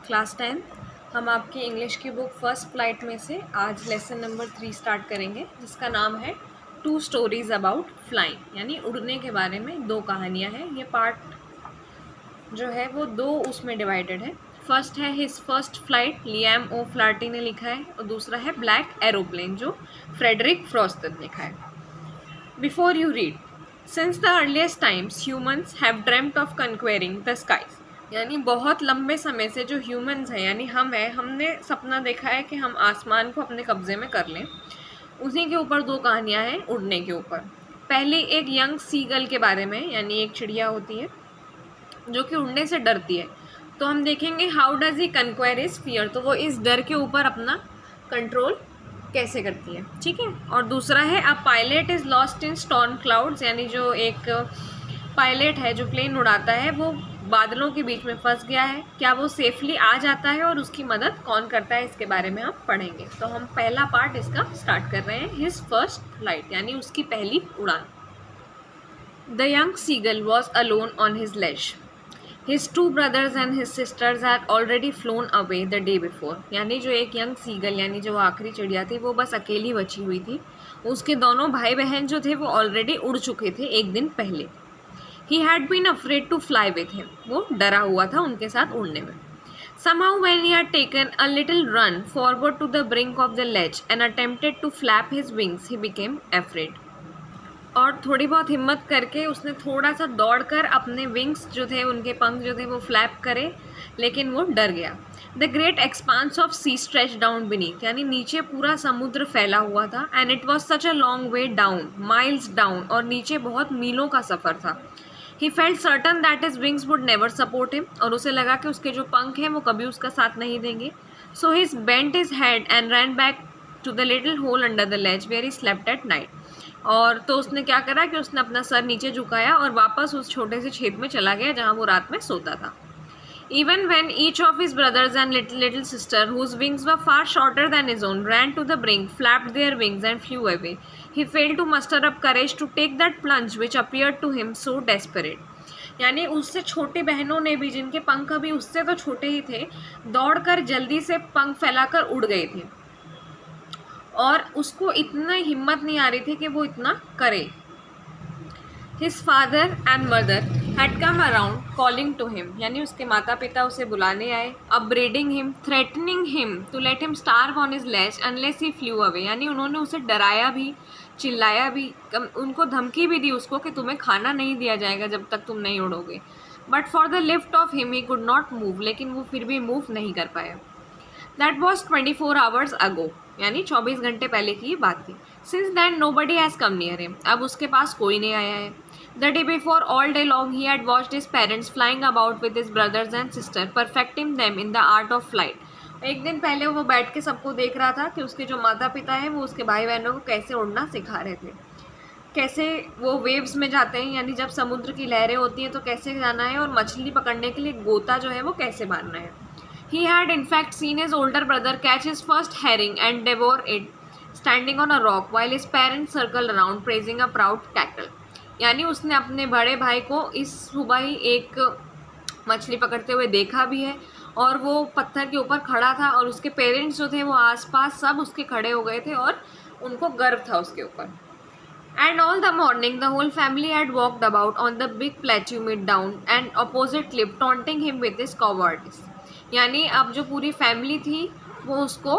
Class 10 हम आपकी English की बुक फर्स्ट फ्लाइट में से आज लेसन नंबर 3 स्टार्ट करेंगे, जिसका नाम है 2 स्टोरीज अबाउट फ्लाइंग, यानी उड़ने के बारे में 2 कहानियाँ हैं। ये पार्ट जो है वो 2 उसमें डिवाइडेड है। फर्स्ट है his first flight, Liam O Flaherty ने लिखा है, और दूसरा है ब्लैक एरोप्लेन जो फ्रेडरिक फ्रॉस्ट ने लिखा है। Before you read, since the earliest times humans have dreamed of conquering the skies, यानी बहुत लंबे समय से जो ह्यूमंस हैं यानी हम हैं, हमने सपना देखा है कि हम आसमान को अपने कब्जे में कर लें। उसी के ऊपर 2 कहानियाँ हैं उड़ने के ऊपर। पहली एक यंग सीगल के बारे में, यानी एक चिड़िया होती है जो कि उड़ने से डरती है। तो हम देखेंगे how does he conquer his fear, तो वो इस डर के ऊपर अपना कंट्रोल कैसे करती है, ठीक है। और दूसरा है a pilot is lost in storm clouds, यानी जो एक पायलट है जो प्लेन उड़ाता है वो बादलों के बीच में फंस गया है, क्या वो सेफली आ जाता है और उसकी मदद कौन करता है, इसके बारे में हम पढ़ेंगे। तो हम पहला पार्ट इसका स्टार्ट कर रहे हैं, हिज फर्स्ट फ्लाइट यानी उसकी पहली उड़ान। The young seagull was alone on his ledge, His 2 brothers and his sisters had already flown away the day before, यानी जो एक यंग सीगल यानी जो आखिरी चिड़िया थी वो बस अकेली बची हुई थी। उसके दोनों भाई बहन जो थे वो ऑलरेडी उड़ चुके थे एक दिन पहले। He had been afraid to fly with him, वो डरा हुआ था उनके साथ उड़ने में। Somehow when he had taken a little run forward to the brink of the ledge and attempted to flap his wings, he became afraid. और थोड़ी बहुत हिम्मत करके उसने थोड़ा सा दौड़कर अपने विंग्स जो थे, उनके पंख जो थे वो फ्लैप करे, लेकिन वो डर गया। The great expanse of sea stretch down beneath, यानी नीचे पूरा समुद्र फैला हुआ था। And it was such a long way down, miles down, और नीचे बहुत मीलों का सफ़र था। He felt certain that his wings would never support him, और उसे लगा कि उसके जो पंख हैं वो कभी उसका साथ नहीं देंगे। So his bent his head and ran back to the little hole under the ledge where he slept at night, और तो उसने क्या करा कि उसने अपना सर नीचे झुकाया और वापस उस छोटे से छेद में चला गया जहाँ वो रात में सोता था। Even when each of his brothers and little sister, whose wings were far shorter than his own, ran to the brink, flapped their wings and flew away, he failed to muster up courage to take that plunge which appeared to him so desperate. यानी उससे छोटी बहनों ने भी, जिनके पंख अभी उससे तो छोटे ही थे, दौड़कर जल्दी से पंख फैलाकर उड़ गए थे, और उसको इतना हिम्मत नहीं आ रही थी कि वो इतना करे। His father and mother had come around calling to him, यानी उसके माता पिता उसे बुलाने आए, upbraiding him, threatening him to let him starve on his ledge unless he flew away, यानी उन्होंने उसे डराया भी, चिल्लाया भी, उनको धमकी भी दी उसको कि तुम्हें खाना नहीं दिया जाएगा जब तक तुम नहीं उड़ोगे। But for the lift of him he could not move, लेकिन वो फिर भी मूव नहीं कर पाया। That was 24 hours ago, यानी 24 घंटे पहले की ये बात थी। Since then nobody has come near him, अब उसके पास कोई नहीं आया है। The day before, all day long he had watched his parents flying about with his brothers and sister, perfecting them in the art of flight. एक दिन पहले वो बैठ के सबको देख रहा था कि उसके जो माता पिता हैं वो उसके भाई बहनों को कैसे उड़ना सिखा रहे थे, कैसे वो वेव्स में जाते हैं, यानी जब समुद्र की लहरें होती हैं तो कैसे जाना है, और मछली पकड़ने के लिए गोता जो है वो कैसे मारना है। He had in fact seen his older brother catch his first herring and devour it, standing on a rock, while his parents circled around praising a proud cackle. यानी उसने अपने बड़े भाई को इस सुबह ही एक मछली पकड़ते हुए देखा भी है, और वो पत्थर के ऊपर खड़ा था, और उसके पेरेंट्स जो थे वो आसपास सब उसके खड़े हो गए थे और उनको गर्व था उसके ऊपर। And all the morning the whole family had walked about on the big plateau mid down and opposite cliff, taunting him with his cowardice. यानी अब जो पूरी फैमिली थी वो उसको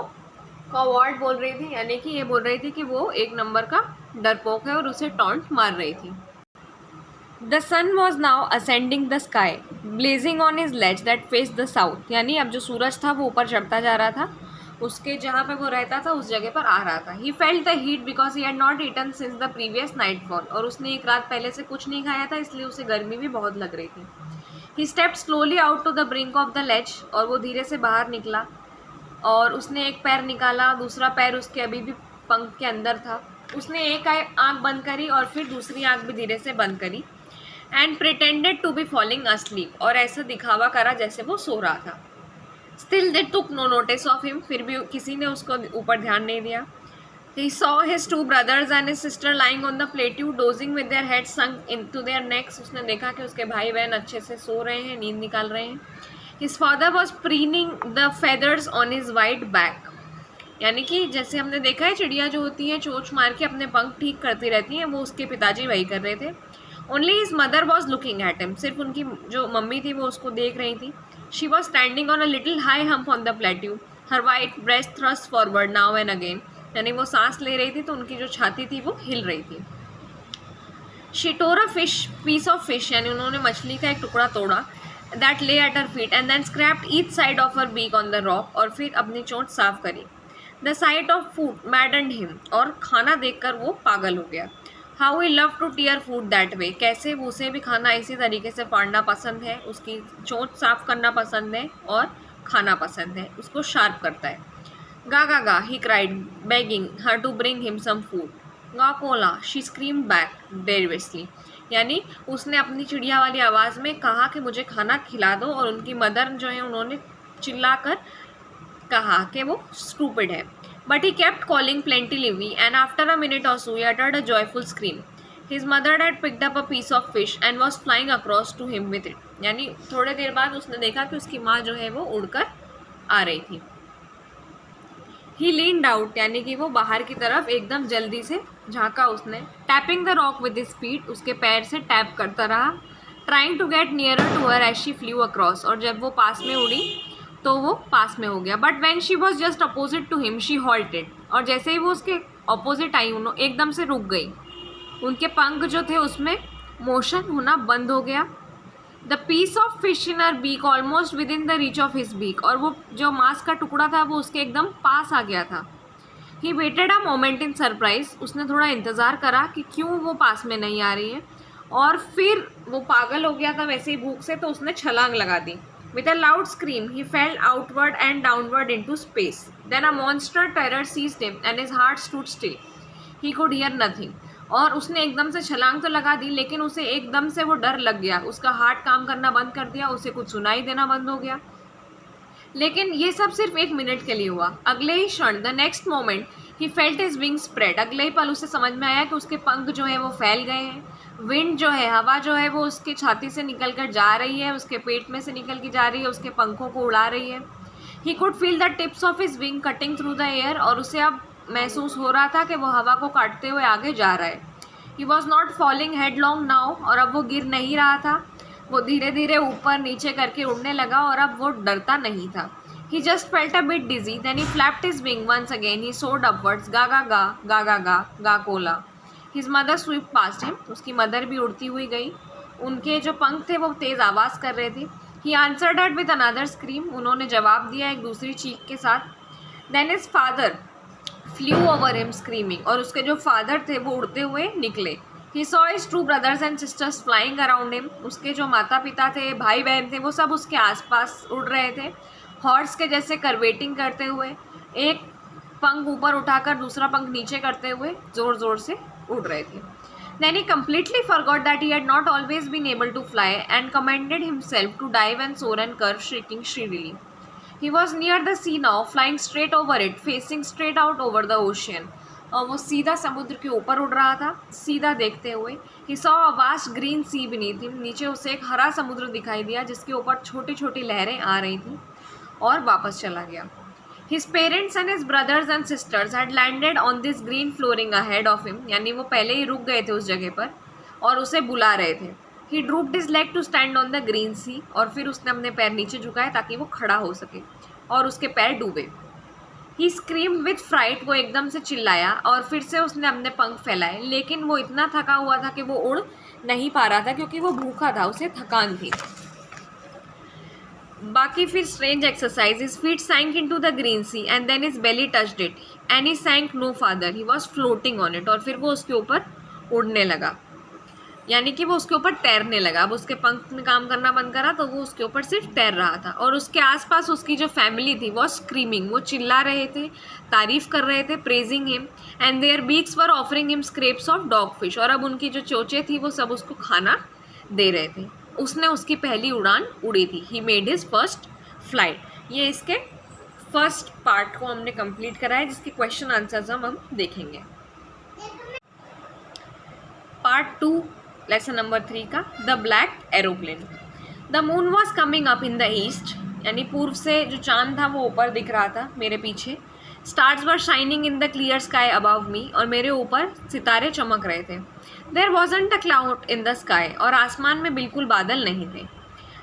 कॉवर्ड बोल रही थी, यानी कि ये बोल रही थी कि वो एक नंबर का डरपोक है, और उसे टॉन्ट मार रही थी। The sun was now ascending the sky, blazing on his ledge that face the south, यानी अब जो सूरज था वो ऊपर चढ़ता जा रहा था, उसके जहाँ पे वो रहता था उस जगह पर आ रहा था। He felt the heat because he had not eaten since the previous nightfall, और उसने एक रात पहले से कुछ नहीं खाया था, इसलिए उसे गर्मी भी बहुत लग रही थी। He stepped slowly out to the brink of the ledge, और वो धीरे से बाहर निकला, और उसने एक पैर निकाला, दूसरा पैर उसके अभी भी पंख के अंदर था। उसने एक आँख बंद करी और फिर दूसरी आँख भी धीरे से बंद करी, and pretended to be falling asleep, और ऐसा दिखावा करा जैसे वो सो रहा था। Still they took no notice of him, फिर भी किसी ने उसको ऊपर ध्यान नहीं दिया। He saw his 2 brothers and his sister lying on the plateau, dozing with their heads sunk into their necks. उसने देखा कि उसके भाई बहन अच्छे से सो रहे हैं, नींद निकाल रहे हैं। His father was preening the feathers on his white back, यानी कि जैसे हमने देखा है चिड़िया जो होती हैं चोंच मार के अपने पंख ठीक करती रहती हैं, वो उसके पिताजी वही कर रहे थे। Only his mother was looking at him, सिर्फ उनकी जो मम्मी थी वो उसको देख रही थी। She was standing on a little high hump on the plateau, her white breast thrust forward now and again, यानी वो सांस ले रही थी तो उनकी जो छाती थी वो हिल रही थी। She tore a fish piece of fish, यानी उन्होंने मछली का एक टुकड़ा तोड़ा, that lay at her feet and then scraped each side of her beak on the rock, और फिर अपनी चोंच साफ करी। The sight of food maddened him, और खाना देखकर वो पागल हो गया। How he love to tear food that way, कैसे उसे भी खाना इसी तरीके से फाड़ना पसंद है, उसकी चोंच साफ करना पसंद है और खाना पसंद है, उसको शार्प करता है। Ga ga ga he cried begging her to bring him some food. Ga कोला शी स्क्रीम बैक डेरियसली, यानी उसने अपनी चिड़िया वाली आवाज़ में कहा कि मुझे खाना खिला दो, और उनकी मदर जो है उन्होंने चिल्लाकर कहा कि वो स्टूपिड है। But he kept calling plaintively and after a minute or so he uttered a joyful scream. His mother had picked up a piece of fish and was flying across to him with it. यानी थोड़े देर बाद उसने देखा कि उसकी माँ जो है वो उड़कर आ रही थी। He leaned out, यानी कि वो बाहर की तरफ एकदम जल्दी से झांका उसने। Tapping the rock with his feet, उसके पैर से टैप करता रहा। Trying to get nearer to her as she flew across, और जब वो पास में उड़ी तो वो पास में हो गया। But when she was just opposite to him she halted, और जैसे ही वो उसके अपोजिट आई उन्होंने एकदम से रुक गई। उनके पंख जो थे उसमें मोशन होना बंद हो गया। The piece of fish in her beak almost within the reach of his beak, और वो जो मांस का टुकड़ा था वो उसके एकदम पास आ गया था। He waited a moment in surprise, उसने थोड़ा इंतज़ार करा कि क्यों वो पास में नहीं आ रही है, और फिर वो पागल हो गया था वैसे ही भूख से, तो उसने छलांग लगा दी। With a loud scream, he fell outward and downward into space. Then a monster terror seized him and his heart stood still. He could hear nothing. और उसने एकदम से छलांग तो लगा दी, लेकिन उसे एकदम से वो डर लग गया, उसका हार्ट काम करना बंद कर दिया, उसे कुछ सुनाई देना बंद हो गया। लेकिन ये सब सिर्फ एक मिनट के लिए हुआ। अगले ही क्षण, the next moment, he felt his wing spread, अगले ही पल उसे समझ में आया कि उसके पंख जो है वो फैल गए हैं। विंड जो है, हवा जो है वो उसकी छाती से निकल कर जा रही है, उसके पेट में से निकल के जा रही है, उसके पंखों को उड़ा रही है। He could feel the tips of his wing cutting through the air, और उसे अब महसूस हो रहा था कि वो हवा को काटते हुए आगे जा रहा है। He was not falling headlong now, और अब वो गिर नहीं रहा था, वो धीरे धीरे ऊपर नीचे करके उड़ने लगा, और अब वो डरता नहीं था। He just felt a bit dizzy, then he flapped his wing once again. He soared upwards, ga ga ga, ga ga ga, ga cola. His mother swept past him. उसकी मदर भी उड़ती हुई गई, उनके जो पंख थे वो तेज़ आवाज़ कर रहे थे। He answered her with another scream. उन्होंने जवाब दिया एक दूसरी चीख के साथ। Then his father flew over him screaming, और उसके जो फादर थे वो उड़ते हुए निकले। He saw his two brothers and sisters flying around him. उसके जो माता पिता थे, भाई बहन थे, वो सब उसके आसपास उड़ रहे थे, हॉर्स के जैसे करवेटिंग करते हुए, एक पंख ऊपर उठाकर दूसरा पंख नीचे करते हुए ज़ोर ज़ोर से उड़ रहे थे। Then he completely forgot that he had not always been able to fly and commanded himself to dive and soar and curve, shrieking shrilly. He was near the sea now, flying straight over it, facing straight out over the ocean. और वो सीधा समुद्र के ऊपर उड़ रहा था, सीधा देखते हुए। He saw a vast green sea beneath him. नीचे उसे एक हरा समुद्र दिखाई दिया जिसके ऊपर छोटी छोटी लहरें आ रही थी, और वापस चला गया। His parents and his brothers and sisters had landed on this green flooring ahead of him, यानी वो पहले ही रुक गए थे उस जगह पर और उसे बुला रहे थे। He drooped his leg to stand on the green sea, और फिर उसने अपने पैर नीचे झुकाए ताकि वो खड़ा हो सके, और उसके पैर डूबे। He screamed with fright, वो एकदम से चिल्लाया, और फिर से उसने अपने पंख फैलाए, लेकिन वो इतना थका हुआ था कि वो उड़ नहीं पा रहा था क्योंकि वो भूखा था, उसे थकान थी। बाकी फिर strange exercise, his feet sank into the green sea and then his belly touched it and he sank no farther, he was floating on it, और फिर वो उसके ऊपर उड़ने लगा, यानी कि वो उसके ऊपर तैरने लगा। अब उसके पंख ने काम करना बंद करा तो वो उसके ऊपर सिर्फ तैर रहा था, और उसके आसपास उसकी जो फैमिली थी वो स्क्रीमिंग, वो चिल्ला रहे थे, तारीफ कर रहे थे, praising him, and their beaks were offering him scraps of dog fish, और अब उनकी जो चोंचें थी वो सब उसको खाना दे रहे थे। उसने उसकी पहली उड़ान उड़ी थी। He made his first flight. ये इसके फर्स्ट पार्ट को हमने कंप्लीट करा है, जिसके क्वेश्चन आंसर्स हम देखेंगे। पार्ट 2 लेसन नंबर 3 का, the black aeroplane. The moon was coming up in the east यानी पूर्व से जो चांद था वो ऊपर दिख रहा था मेरे पीछे। Stars were shining in the clear sky above me, और मेरे ऊपर सितारे चमक रहे थे। There wasn't a cloud in the sky, और आसमान में बिल्कुल बादल नहीं थे।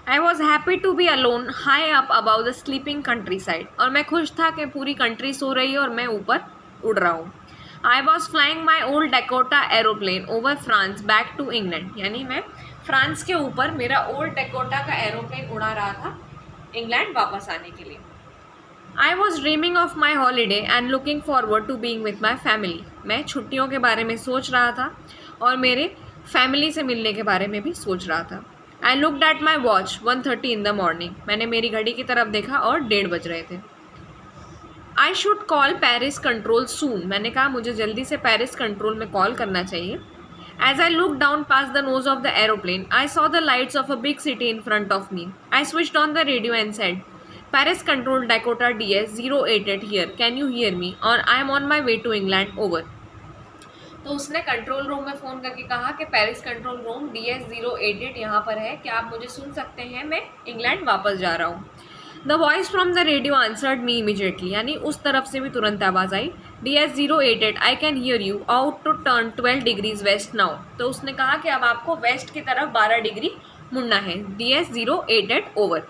I was happy to be alone high up above the sleeping countryside, और मैं खुश था कि पूरी कंट्री सो रही है और मैं ऊपर उड़ रहा हूँ। I was flying my old Dakota aeroplane over France back to England, यानी मैं फ्रांस के ऊपर मेरा ओल्ड डेकोटा का एरोप्लेन उड़ा रहा था इंग्लैंड वापस आने के लिए। I was dreaming of my holiday and looking forward to being with my family, मैं छुट्टियों के बारे में सोच रहा था और मेरे फैमिली से मिलने के बारे में भी सोच रहा था। I looked at my watch 1:30 in the morning, मैंने मेरी घड़ी की तरफ देखा और 1:30 बज रहे थे। I should call Paris control soon, मैंने कहा मुझे जल्दी से पेरिस कंट्रोल में कॉल करना चाहिए। As I look down past the nose of the aeroplane I saw the lights of a big city in front of me. I switched on the radio and said, Paris control Dakota DS 088 here, can you hear me, और I am on my way to England, over. तो उसने control room में phone करके कहा कि Paris control room DS 088 यहाँ पर है, क्या आप मुझे सुन सकते हैं, मैं इंग्लैंड वापस जा रहा हूँ। The voice from the radio answered me immediately, यानी उस तरफ से भी तुरंत आवाज़ आई, DS 088 I can hear you, out to turn 12 degrees west now. तो उसने कहा कि अब आपको वेस्ट की तरफ 12 डिग्री मुड़ना है, DS 088 over.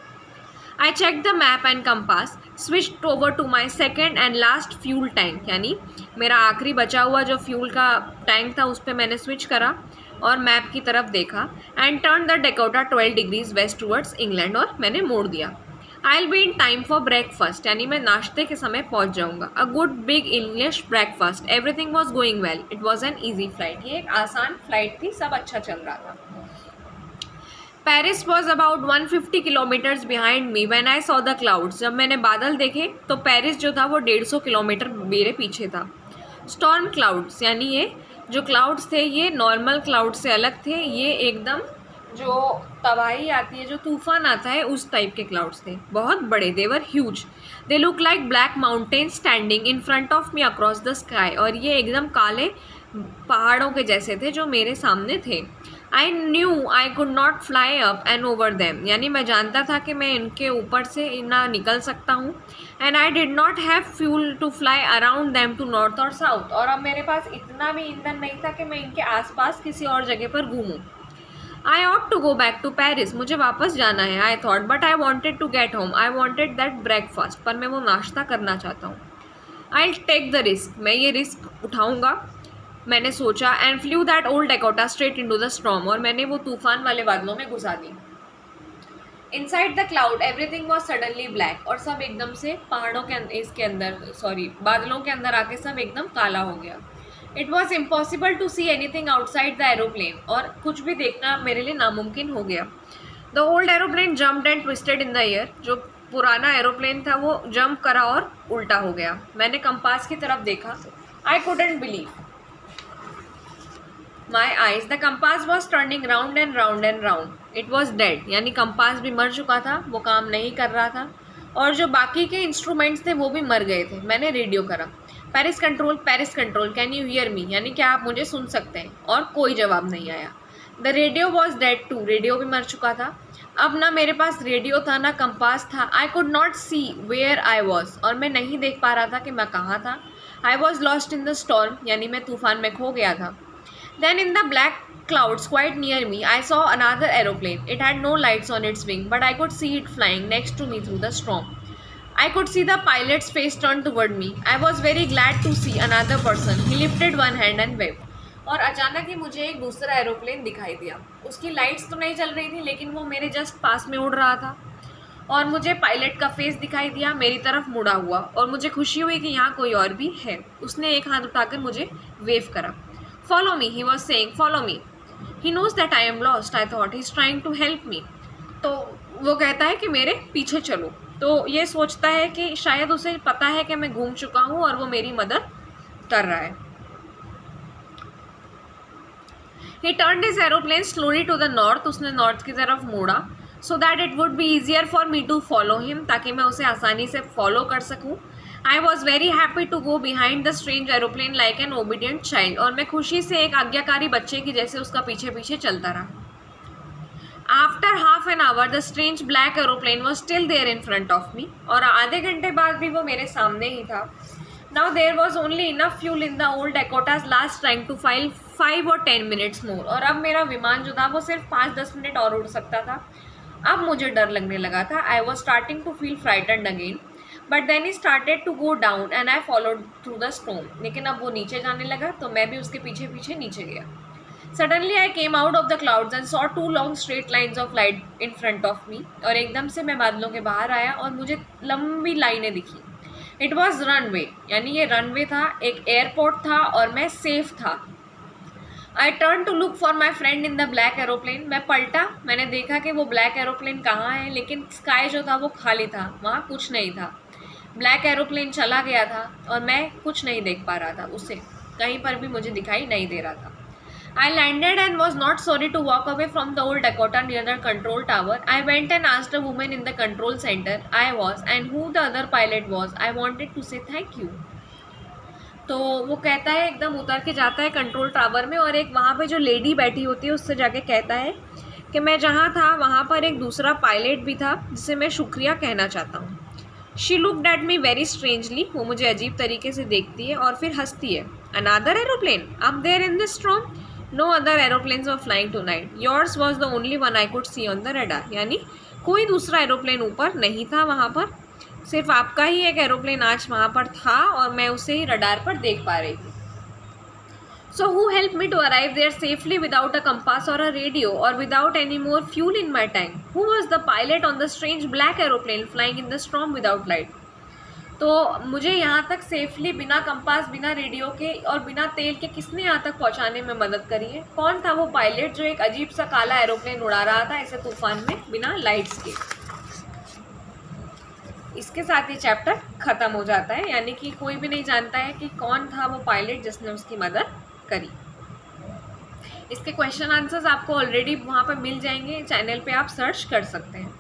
I check the map and compass, switched over to my second and last fuel tank, यानी मेरा आखिरी बचा हुआ जो फ्यूल का टैंक था उस पर मैंने स्विच करा और मैप की तरफ देखा। And turn the Dakota 12 degrees west towards England, और मैंने मोड़ दिया। I will be in time for breakfast, यानी मैं नाश्ते के समय पहुंच जाऊंगा। A good big English breakfast, everything was going well, it was an easy flight, ये एक आसान फ्लाइट थी, सब अच्छा चल रहा था। Paris was about 150 kilometres behind me when I saw the clouds, जब मैंने बादल देखे तो पेरिस जो था वो 150 किलोमीटर मेरे पीछे था। स्टॉर्म क्लाउड्स, यानी ये जो क्लाउड्स थे ये नॉर्मल क्लाउड से अलग थे, ये एकदम जो तबाही आती है, जो तूफान आता है, उस टाइप के क्लाउड्स थे, बहुत बड़े, they were huge. They look like black mountain standing in front of me across the sky, और ये एकदम काले पहाड़ों के जैसे थे जो मेरे सामने थे। I knew I could not fly up and over them, यानी मैं जानता था कि मैं इनके ऊपर से ना निकल सकता हूँ। And I did not have fuel to fly around them to north और साउथ, और अब मेरे पास इतना भी ईंधन नहीं था कि मैं इनके आसपास किसी और जगह पर घूमूँ। I ought to go back to Paris, मुझे वापस जाना है, I thought, but I wanted to get home, I wanted that breakfast, पर मैं वो नाश्ता करना चाहता हूँ। आई टेक द रिस्क, मैं ये रिस्क उठाऊँगा, मैंने सोचा। And flew that old Dakota straight into the storm, और मैंने वो तूफान वाले बादलों में घुसा दी। Inside the cloud everything was suddenly black, और सब एकदम से पहाड़ों के इसके अंदर बादलों के अंदर आके सब एकदम काला हो गया। It was impossible to see anything outside the aeroplane, और कुछ भी देखना मेरे लिए नामुमकिन हो गया। The old aeroplane jumped and twisted in the air, जो पुराना एरोप्लेन था वो जंप करा और उल्टा हो गया। मैंने कंपास की तरफ देखा, I couldn't believe my eyes, the compass was turning round and round and round, it was dead, यानी कंपास भी मर चुका था, वो काम नहीं कर रहा था, और जो बाकी के इंस्ट्रूमेंट्स थे वो भी मर गए थे। मैंने रेडियो करा, Paris control can you hear मी, यानी क्या आप मुझे सुन सकते हैं, और कोई जवाब नहीं आया। The radio was dead too, radio भी मर चुका था। अब ना मेरे पास रेडियो था ना कंपास था। I could not see where I was, और मैं नहीं देख पा रहा था कि मैं कहाँ था। I was lost in the storm, यानी मैं तूफान में खो गया था। Then in the black clouds quite near me, I saw another aeroplane. It had no lights on its wing, but I could see it flying next to me through the storm. I could see the pilot's face turned toward me. I was very glad to see another person. He lifted one hand and waved. और अचानक ही मुझे एक दूसरा aeroplane दिखाई दिया। उसकी lights तो नहीं चल रही थी, लेकिन वो मेरे जस्ट पास में उड़ रहा था, और मुझे पायलट का फेस दिखाई दिया मेरी तरफ मुड़ा हुआ, और मुझे खुशी हुई कि यहाँ कोई और भी है। उसने एक हाथ उठाकर मुझे वेव करा। Follow me, he was saying, follow me. He knows that I am lost, I thought. He's trying to help me. तो वो कहता है कि मेरे पीछे चलो। तो ये सोचता है कि शायद उसे पता है कि मैं घूम चुका हूँ और वो मेरी मदद कर रहा है। He turned his aeroplane slowly to the north. उसने नॉर्थ की तरफ मोड़ा, so that it would be easier for me to follow him, ताकि मैं उसे आसानी से फॉलो कर सकूँ। I was very happy to go behind the strange aeroplane like an obedient child, और मैं खुशी से एक आज्ञाकारी बच्चे की जैसे उसका पीछे पीछे चलता रहा। After half an hour the strange black aeroplane was still there in front of me, और आधे घंटे बाद भी वो मेरे सामने ही था. Now there was only enough fuel in the old Dakota's last trying to fly 5 or 10 minutes more. और अब मेरा विमान जो था वो सिर्फ 5-10 मिनट और उड़ सकता था. अब मुझे डर लगने लगा था. I was starting to feel frightened again, but then he started to go down and I followed through the storm. लेकिन अब वो नीचे जाने लगा तो मैं भी उसके पीछे पीछे नीचे गया. Suddenly I came out of the clouds and saw 2 long straight lines of light in front of me. और एकदम से मैं बादलों के बाहर आया और मुझे लंबी लाइनें दिखी. इट वॉज रनवे, यानी ये रनवे था, एक एयरपोर्ट था और मैं सेफ था. I turn to look for my friend in the black aeroplane. मैं पलटा, मैंने देखा कि वो ब्लैक एरोप्लेन कहाँ है, लेकिन स्काई जो था वो खाली था, वहाँ कुछ नहीं था. ब्लैक एरोप्लेन चला गया था और मैं कुछ नहीं देख पा रहा था उसे, कहीं पर भी मुझे दिखाई नहीं दे रहा था. I landed and was not sorry to walk away from the old Dakota near the control tower. I went and asked a woman in the control center I was and who the other pilot was. I wanted to say thank you. तो वो कहता है, एकदम उतर के जाता है control tower में, और एक वहाँ पे जो लेडी बैठी होती है उससे जाके कहता है कि मैं जहाँ था वहाँ पर एक दूसरा पायलट भी था जिसे मैं शुक्रिया कहना चाहता हूँ. She looked at me very strangely. वो मुझे अजीब तरीके से देखती है और फिर हंसती है. Another aeroplane up there in the storm? No other aeroplanes were flying tonight. Yours was the only one I could see on the radar. यानी कोई दूसरा एरोप्लेन ऊपर नहीं था वहाँ पर, सिर्फ आपका ही एक एरोप्लेन आज वहाँ पर था और मैं उसे ही रडार पर देख पा रही थी. So who helped me to arrive there safely without a compass or a radio or without any more fuel in my tank? Who was the pilot on the strange black aeroplane flying in the storm without light? तो मुझे यहाँ तक safely बिना compass, बिना radio के और बिना तेल के किसने यहाँ तक पहुँचाने में मदद करी है? कौन था वो पायलट जो एक अजीब सा काला एरोप्लेन उड़ा रहा था ऐसे तूफान में बिना लाइट्स के? इसके साथ ये चैप्टर ख़त्म हो जाता है, यानी कि कोई भी नहीं जानता है कि कौन था वो पायलट जिसने उसकी मदद करी. इसके क्वेश्चन आंसर्स आपको ऑलरेडी वहाँ पर मिल जाएंगे, चैनल पे आप सर्च कर सकते हैं.